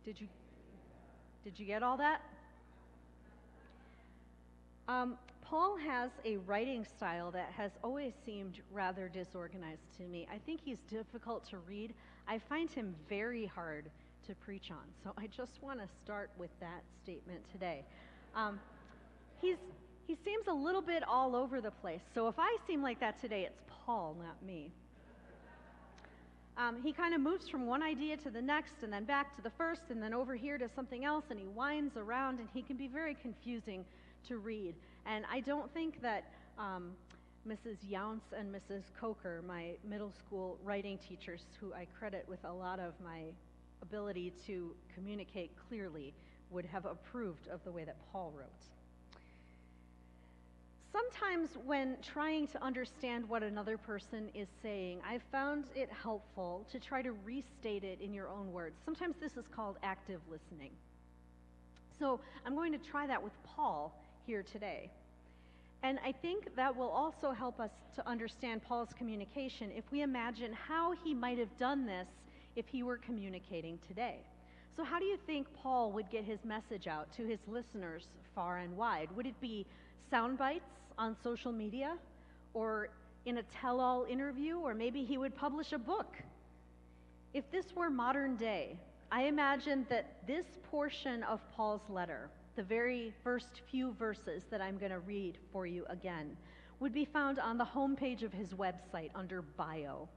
Did you get all that? Paul has a writing style that has always seemed rather disorganized to me. I think he's difficult to read. I find him very hard to preach on. So I just want to start with that statement today. He seems a little bit all over the place. So if I seem like that today, it's Paul, not me. He kind of moves from one idea to the next, and then back to the first, and then over here to something else, and he winds around, and he can be very confusing to read. And I don't think that Mrs. Younce and Mrs. Coker, my middle school writing teachers, who I credit with a lot of my ability to communicate clearly, would have approved of the way that Paul wrote. Sometimes when trying to understand what another person is saying, I've found it helpful to try to restate it in your own words. Sometimes this is called active listening. So I'm going to try that with Paul here today. And I think that will also help us to understand Paul's communication if we imagine how he might have done this if he were communicating today. So how do you think Paul would get his message out to his listeners far and wide? Would it be sound bites on social media, or in a tell-all interview, or maybe he would publish a book? If this were modern day, I imagine that this portion of Paul's letter, the very first few verses that I'm going to read for you again, would be found on the homepage of his website under bio.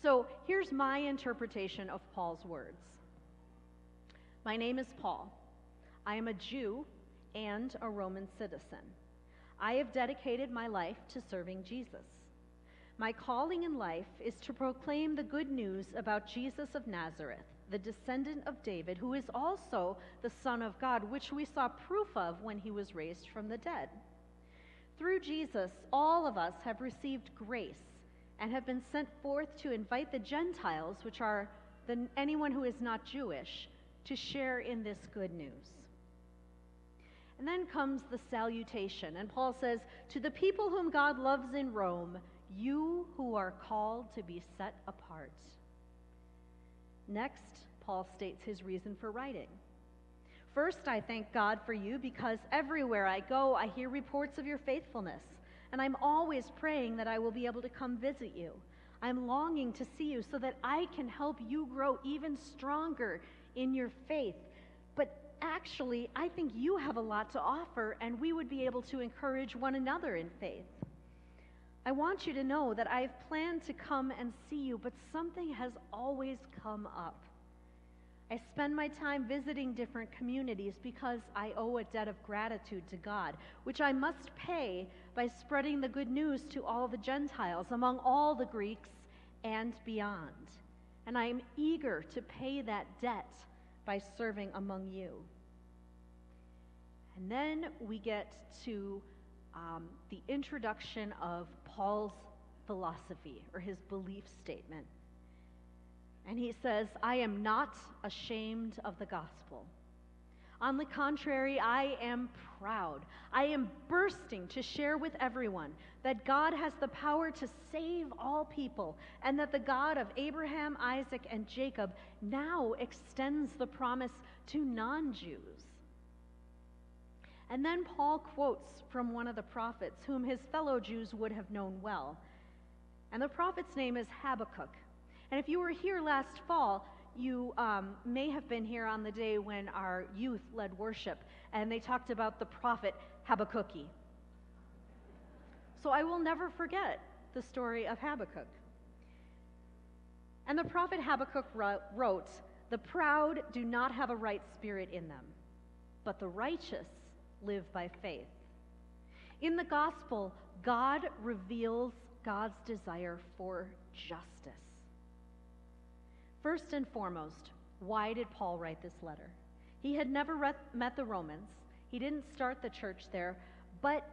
So here's my interpretation of Paul's words. My name is Paul. I am a Jew and a Roman citizen. I have dedicated my life to serving Jesus. My calling in life is to proclaim the good news about Jesus of Nazareth, the descendant of David, who is also the Son of God, which we saw proof of when he was raised from the dead. Through Jesus, all of us have received grace and have been sent forth to invite the Gentiles, which are anyone who is not Jewish, to share in this good news. And then comes the salutation, and Paul says, "To the people whom God loves in Rome, you who are called to be set apart." Next, Paul states his reason for writing. "First, I thank God for you because everywhere I go, I hear reports of your faithfulness, and I'm always praying that I will be able to come visit you. I'm longing to see you so that I can help you grow even stronger in your faith. But actually, I think you have a lot to offer, and we would be able to encourage one another in faith. I want you to know that I've planned to come and see you, but something has always come up. I spend my time visiting different communities because I owe a debt of gratitude to God, which I must pay by spreading the good news to all the Gentiles, among all the Greeks and beyond. And I am eager to pay that debt by serving among you." And then we get to the introduction of Paul's philosophy, or his belief statement. And he says, "I am not ashamed of the gospel. On the contrary, I am proud. I am bursting to share with everyone that God has the power to save all people, and that the God of Abraham, Isaac, and Jacob now extends the promise to non-Jews." And then Paul quotes from one of the prophets whom his fellow Jews would have known well. And the prophet's name is Habakkuk. And if you were here last fall, you may have been here on the day when our youth led worship, and they talked about the prophet Habakkuk. So I will never forget the story of Habakkuk. And the prophet Habakkuk wrote, "The proud do not have a right spirit in them, but the righteous live by faith." In the gospel, God reveals God's desire for justice. First and foremost, why did Paul write this letter? He had never met the Romans. He didn't start the church there, but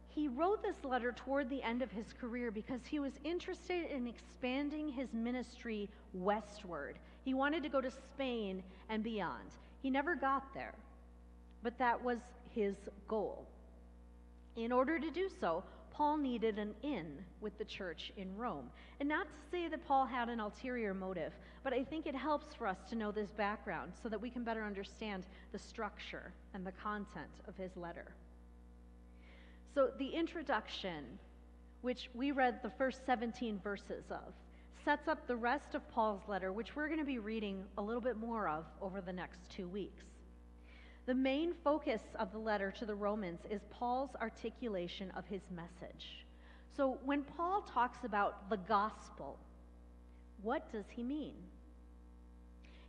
he wrote this letter toward the end of his career because he was interested in expanding his ministry westward. He wanted to go to Spain and beyond. He never got there, but that was his goal. In order to do so, Paul needed an in with the church in Rome. And not to say that Paul had an ulterior motive, but I think it helps for us to know this background so that we can better understand the structure and the content of his letter. So the introduction, which we read the first 17 verses of, sets up the rest of Paul's letter, which we're going to be reading a little bit more of over the next 2 weeks. The main focus of the letter to the Romans is Paul's articulation of his message. So when Paul talks about the gospel, what does he mean?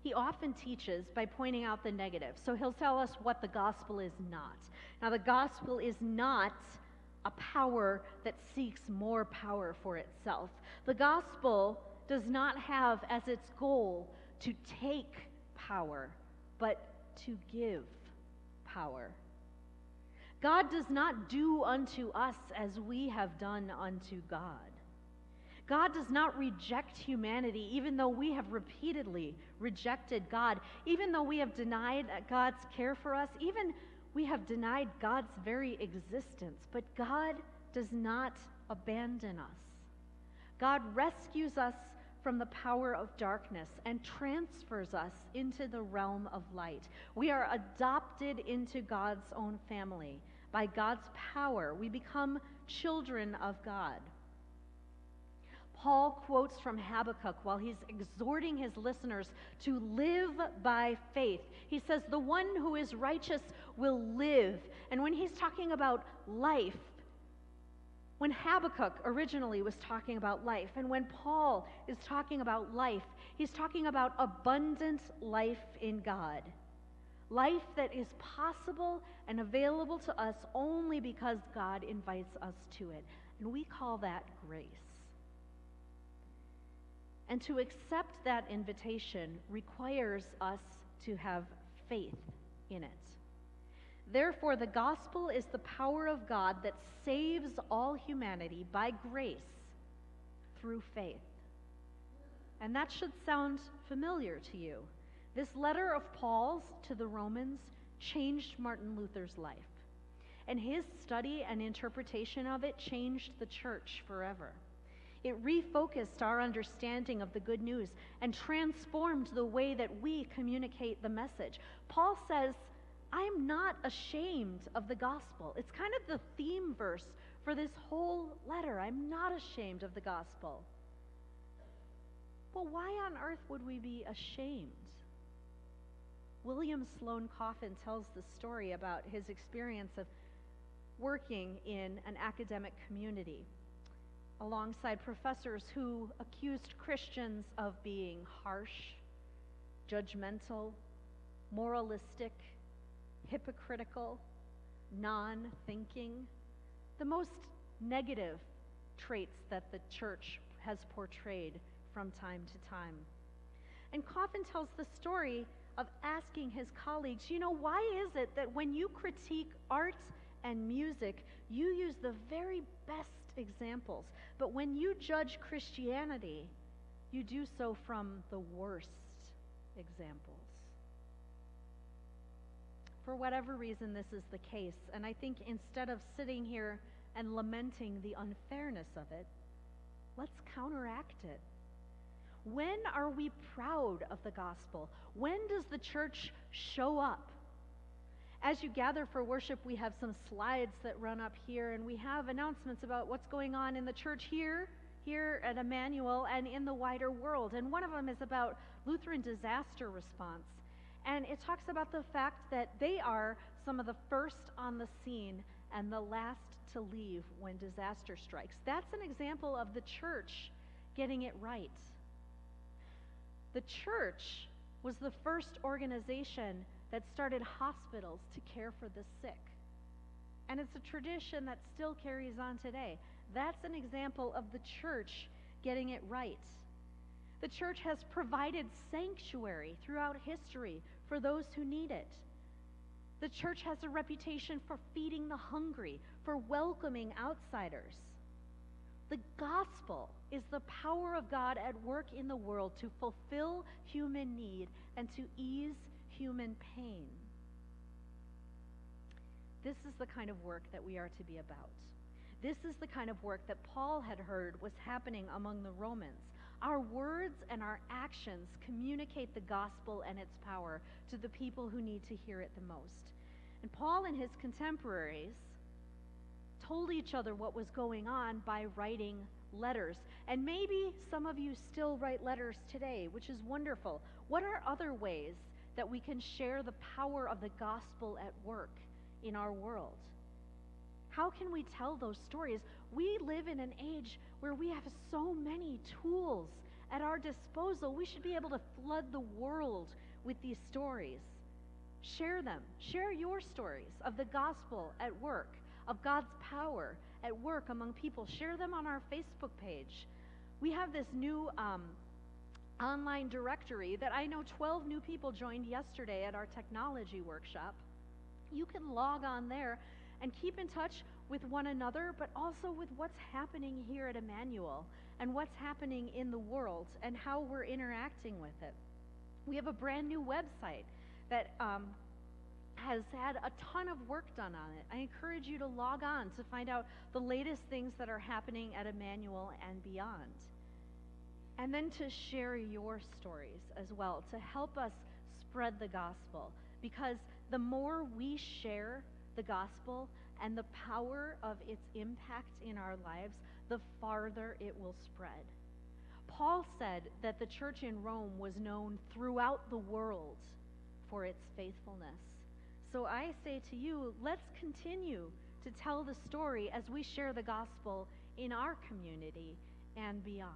He often teaches by pointing out the negative. So he'll tell us what the gospel is not. Now, the gospel is not a power that seeks more power for itself. The gospel does not have as its goal to take power, but to give power. God does not do unto us as we have done unto God. God does not reject humanity, even though we have repeatedly rejected God, even though we have denied God's care for us, even we have denied God's very existence. But God does not abandon us. God rescues us from the power of darkness and transfers us into the realm of light. We are adopted into God's own family. By God's power, we become children of God. Paul quotes from Habakkuk while he's exhorting his listeners to live by faith. He says, the one who is righteous will live. And when he's talking about life, when Habakkuk originally was talking about life, and when Paul is talking about life, he's talking about abundant life in God. Life that is possible and available to us only because God invites us to it. And we call that grace. And to accept that invitation requires us to have faith in it. Therefore, the gospel is the power of God that saves all humanity by grace through faith. And that should sound familiar to you. This letter of Paul's to the Romans changed Martin Luther's life. And his study and interpretation of it changed the church forever. It refocused our understanding of the good news and transformed the way that we communicate the message. Paul says, I'm not ashamed of the gospel. It's kind of the theme verse for this whole letter. I'm not ashamed of the gospel. Well, why on earth would we be ashamed? William Sloane Coffin tells the story about his experience of working in an academic community alongside professors who accused Christians of being harsh, judgmental, moralistic, hypocritical, non-thinking, the most negative traits that the church has portrayed from time to time. And Coffin tells the story of asking his colleagues, why is it that when you critique art and music, you use the very best examples, but when you judge Christianity, you do so from the worst examples? For whatever reason, this is the case, and I think instead of sitting here and lamenting the unfairness of it, let's counteract it. When are we proud of the gospel? When does the church show up? As you gather for worship, we have some slides that run up here, and we have announcements about what's going on in the church here at Emmanuel, and in the wider world. And one of them is about Lutheran disaster response. And it talks about the fact that they are some of the first on the scene and the last to leave when disaster strikes. That's an example of the church getting it right. The church was the first organization that started hospitals to care for the sick. And it's a tradition that still carries on today. That's an example of the church getting it right. The church has provided sanctuary throughout history for those who need it. The church has a reputation for feeding the hungry, for welcoming outsiders. The gospel is the power of God at work in the world to fulfill human need and to ease human pain. This is the kind of work that we are to be about. This is the kind of work that Paul had heard was happening among the Romans. Our words and our actions communicate the gospel and its power to the people who need to hear it the most. And Paul and his contemporaries told each other what was going on by writing letters. And maybe some of you still write letters today, which is wonderful. What are other ways that we can share the power of the gospel at work in our world? How can we tell those stories? We live in an age where we have so many tools at our disposal. We should be able to flood the world with these stories. Share them. Share your stories of the gospel at work, of God's power at work among people. Share them on our Facebook page. We have this new online directory that I know 12 new people joined yesterday at our technology workshop. You can log on there and keep in touch with one another, but also with what's happening here at Emmanuel and what's happening in the world and how we're interacting with it. We have a brand new website that has had a ton of work done on it. I encourage you to log on to find out the latest things that are happening at Emmanuel and beyond. And then to share your stories as well, to help us spread the gospel. Because the more we share the gospel and the power of its impact in our lives, the farther it will spread. Paul said that the church in Rome was known throughout the world for its faithfulness. So I say to you, let's continue to tell the story as we share the gospel in our community and beyond.